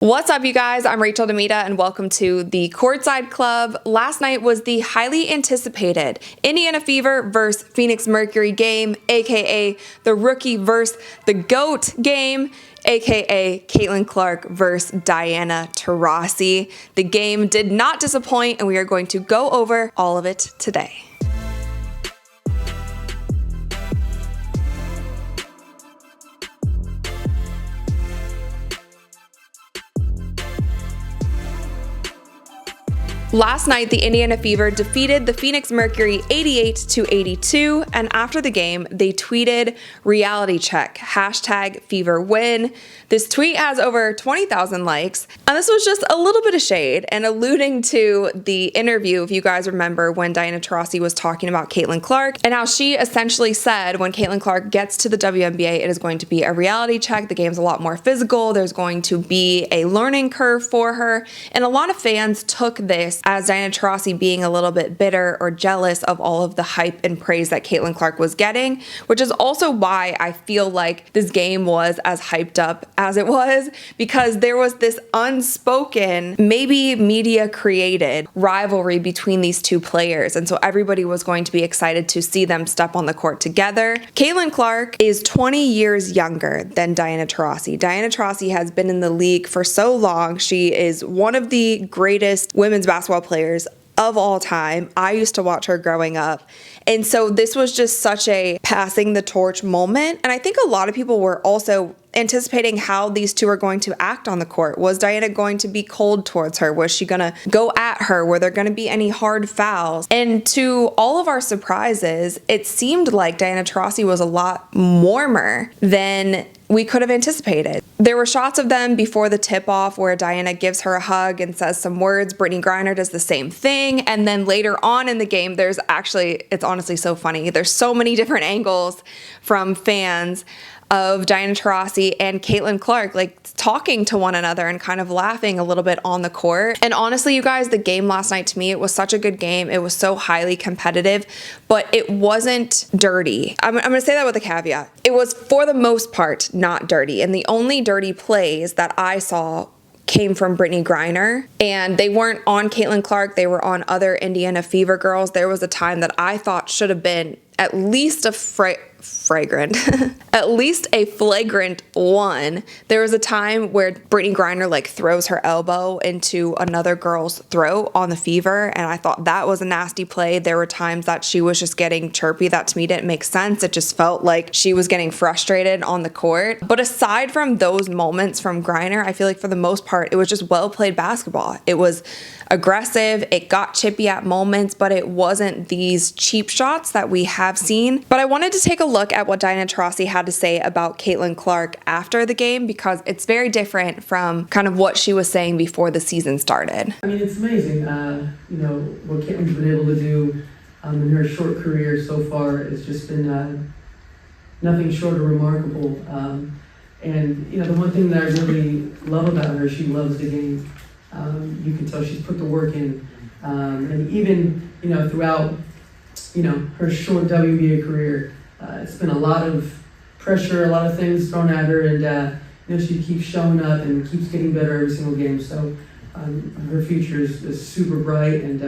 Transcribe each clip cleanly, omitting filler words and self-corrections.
What's up, you guys? I'm Rachel DeMita, and welcome to the Courtside Club. Last night was the highly anticipated Indiana Fever versus Phoenix Mercury game, aka the Rookie versus the GOAT game, aka Caitlin Clark versus Diana Taurasi. The game did not disappoint, and we are going to go over all of it today. Last night, the Indiana Fever defeated the Phoenix Mercury 88-82, and after the game, they tweeted reality check, #FeverWin. This tweet has over 20,000 likes, and this was just a little bit of shade and alluding to the interview, if you guys remember, when Diana Taurasi was talking about Caitlin Clark, and how she essentially said when Caitlin Clark gets to the WNBA, it is going to be a reality check. The game's a lot more physical. There's going to be a learning curve for her, and a lot of fans took this as Diana Taurasi being a little bit bitter or jealous of all of the hype and praise that Caitlin Clark was getting, which is also why I feel like this game was as hyped up as it was, because there was this unspoken, maybe media created rivalry between these two players, and so everybody was going to be excited to see them step on the court together. Caitlin Clark is 20 years younger than Diana Taurasi. Diana Taurasi has been in the league for so long. She is one of the greatest women's basketball players of all time. I used to watch her growing up. And so this was just such a passing the torch moment. And I think a lot of people were also anticipating how these two are going to act on the court. Was Diana going to be cold towards her? Was she going to go at her? Were there going to be any hard fouls? And to all of our surprises, it seemed like Diana Taurasi was a lot warmer than we could have anticipated. There were shots of them before the tip-off where Diana gives her a hug and says some words. Brittany Griner does the same thing. And then later on in the game, it's honestly so funny. There's so many different angles from fans of Diana Taurasi and Caitlin Clark, like talking to one another and kind of laughing a little bit on the court. And honestly, you guys, the game last night, to me, it was such a good game. It was so highly competitive, but it wasn't dirty. I'm gonna say that with a caveat. It was, for the most part, not dirty. And the only dirty plays that I saw came from Brittany Griner, and they weren't on Caitlin Clark. They were on other Indiana Fever girls. There was a time that I thought should have been at least a flagrant one. There was a time where Brittany Griner throws her elbow into another girl's throat on the Fever, and I thought that was a nasty play. There were times that she was just getting chirpy that to me didn't make sense. It just felt like she was getting frustrated on the court. But aside from those moments from Griner, I feel like for the most part, it was just well played basketball. It was aggressive, it got chippy at moments, but it wasn't these cheap shots that we have seen. But I wanted to take a look at what Diana Taurasi had to say about Caitlin Clark after the game, because it's very different from kind of what she was saying before the season started. I mean, it's amazing, what Caitlin's been able to do in her short career so far. It's just been nothing short of remarkable. And the one thing that I really love about her, she loves the game. You can tell she's put the work in, and even throughout her short WNBA career, it's been a lot of pressure, a lot of things thrown at her, and she keeps showing up and keeps getting better every single game. So her future is super bright, and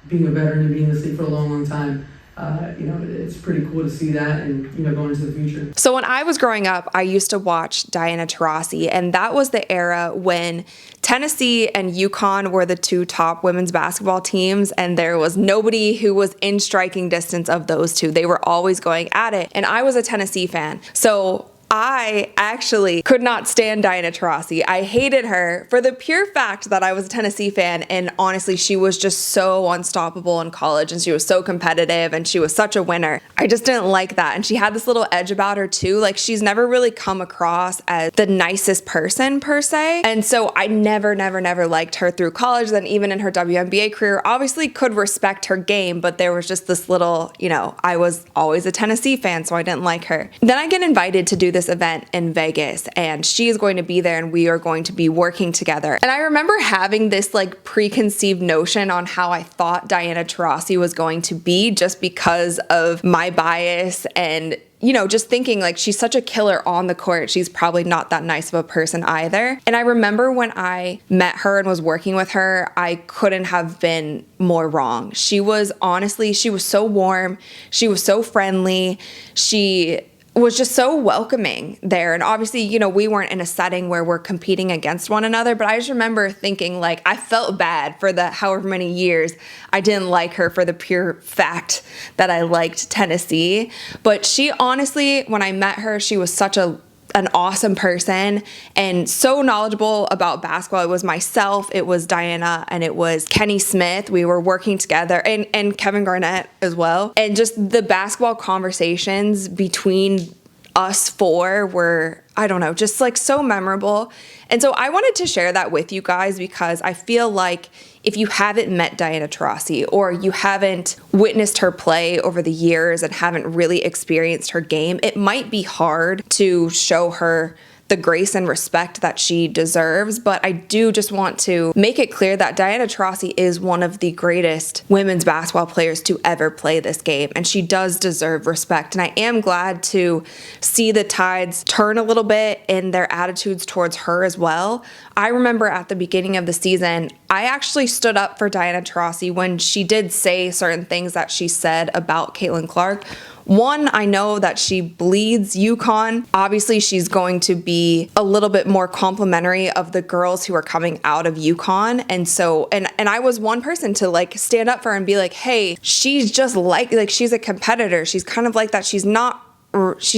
being a veteran and being in this league for a long time, it's pretty cool to see that and, going into the future. So when I was growing up, I used to watch Diana Taurasi, and that was the era when Tennessee and UConn were the two top women's basketball teams, and there was nobody who was in striking distance of those two. They were always going at it, and I was a Tennessee fan. So I actually could not stand Diana Taurasi. I hated her for the pure fact that I was a Tennessee fan, and honestly, she was just so unstoppable in college, and she was so competitive, and she was such a winner. I just didn't like that, and she had this little edge about her too. Like, she's never really come across as the nicest person per se, and so I never liked her through college. Then even in her WNBA career, obviously could respect her game, but there was just this little, I was always a Tennessee fan, so I didn't like her. Then I get invited to do this event in Vegas, and she is going to be there, and we are going to be working together. And I remember having this preconceived notion on how I thought Diana Taurasi was going to be, just because of my bias and you know, just thinking like she's such a killer on the court. She's probably not that nice of a person either. And I remember when I met her and was working with her, I couldn't have been more wrong. She was so warm. She was so friendly. She was just so welcoming there. And obviously, you know, we weren't in a setting where we're competing against one another, but I just remember thinking like I felt bad for the however many years I didn't like her for the pure fact that I liked Tennessee. But she honestly, when I met her, she was such an awesome person and so knowledgeable about basketball. It was myself, it was Diana, and it was Kenny Smith. We were working together, and Kevin Garnett as well. And just the basketball conversations between us four were, I don't know, just like so memorable. And so I wanted to share that with you guys because I feel like if you haven't met Diana Taurasi or you haven't witnessed her play over the years and haven't really experienced her game, it might be hard to show her the grace and respect that she deserves. But I do just want to make it clear that Diana Taurasi is one of the greatest women's basketball players to ever play this game, and she does deserve respect. And I am glad to see the tides turn a little bit in their attitudes towards her as well. I remember at the beginning of the season, I actually stood up for Diana Taurasi when she did say certain things that she said about Caitlin Clark. One, I know that she bleeds UConn. Obviously, she's going to be a little bit more complimentary of the girls who are coming out of UConn. And so, and I was one person to like stand up for her and be like, hey, she's just like she's a competitor. She's kind of like that. She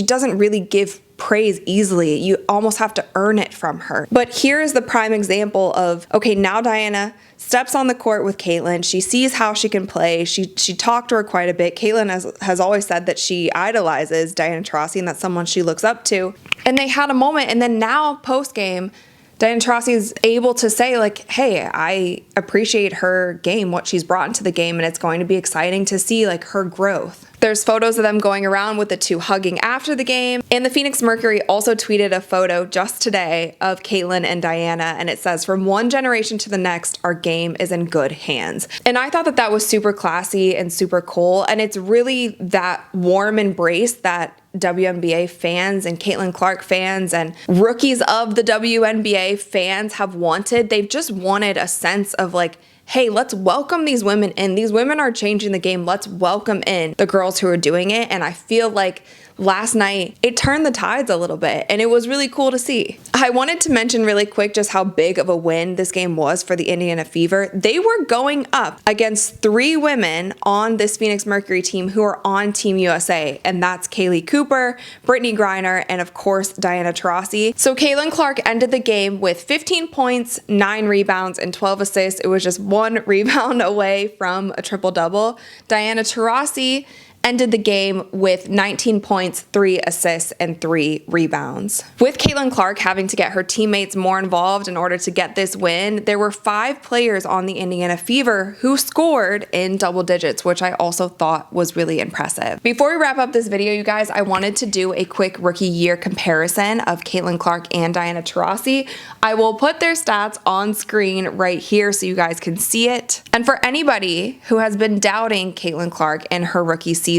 doesn't really give praise easily. You almost have to earn it from her. But here is the prime example of, okay, now Diana steps on the court with Caitlin. She sees how she can play. She talked to her quite a bit. Caitlin has always said that she idolizes Diana Taurasi and that's someone she looks up to. And they had a moment, and then now post-game, Diana Taurasi is able to say like, hey, I appreciate her game, what she's brought into the game, and it's going to be exciting to see like her growth. There's photos of them going around with the two hugging after the game. And the Phoenix Mercury also tweeted a photo just today of Caitlin and Diana, and it says, from one generation to the next, our game is in good hands. And I thought that that was super classy and super cool. And it's really that warm embrace that WNBA fans and Caitlin Clark fans and rookies of the WNBA fans have wanted. They've just wanted a sense of like, hey, let's welcome these women in. These women are changing the game. Let's welcome in the girls who are doing it. And I feel like last night it turned the tides a little bit, and it was really cool to see. I wanted to mention really quick just how big of a win this game was for the Indiana Fever. They were going up against 3 women on this Phoenix Mercury team who are on Team USA, and that's Kaylee Cooper, Brittany Griner, and of course Diana Taurasi. So Caitlin Clark ended the game with 15 points, 9 rebounds, and 12 assists. It was just 1 rebound away from a triple-double. Diana Taurasi ended the game with 19 points, 3 assists, and 3 rebounds. With Caitlin Clark having to get her teammates more involved in order to get this win, there were 5 players on the Indiana Fever who scored in double digits, which I also thought was really impressive. Before we wrap up this video, you guys, I wanted to do a quick rookie year comparison of Caitlin Clark and Diana Taurasi. I will put their stats on screen right here so you guys can see it. And for anybody who has been doubting Caitlin Clark in her rookie season,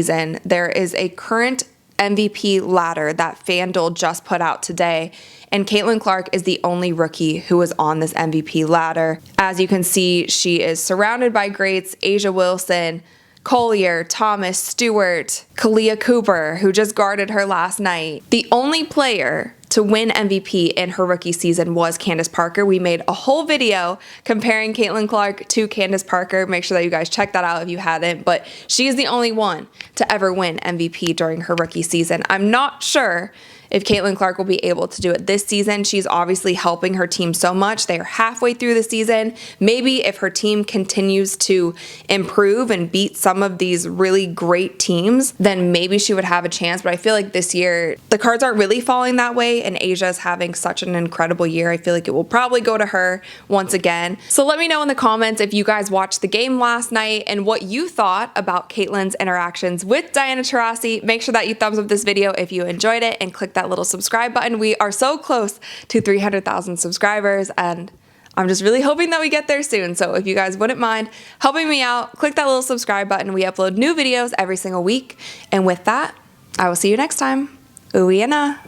there is a current MVP ladder that FanDuel just put out today, and Caitlin Clark is the only rookie who is on this MVP ladder. As you can see, she is surrounded by greats: Asia Wilson, Collier, Thomas, Stewart, Kalia Cooper, who just guarded her last night. The only player to win MVP in her rookie season was Candace Parker. We made a whole video comparing Caitlin Clark to Candace Parker. Make sure that you guys check that out if you hadn't, but she is the only one to ever win MVP during her rookie season. I'm not sure if Caitlin Clark will be able to do it this season. She's obviously helping her team so much. They are halfway through the season. Maybe if her team continues to improve and beat some of these really great teams, then maybe she would have a chance. But I feel like this year, the cards aren't really falling that way, and Asia is having such an incredible year. I feel like it will probably go to her once again. So let me know in the comments if you guys watched the game last night and what you thought about Caitlin's interactions with Diana Taurasi. Make sure that you thumbs up this video if you enjoyed it and click that little subscribe button. We are so close to 300,000 subscribers, and I'm just really hoping that we get there soon. So if you guys wouldn't mind helping me out, click that little subscribe button. We upload new videos every single week. And with that, I will see you next time. Uiana.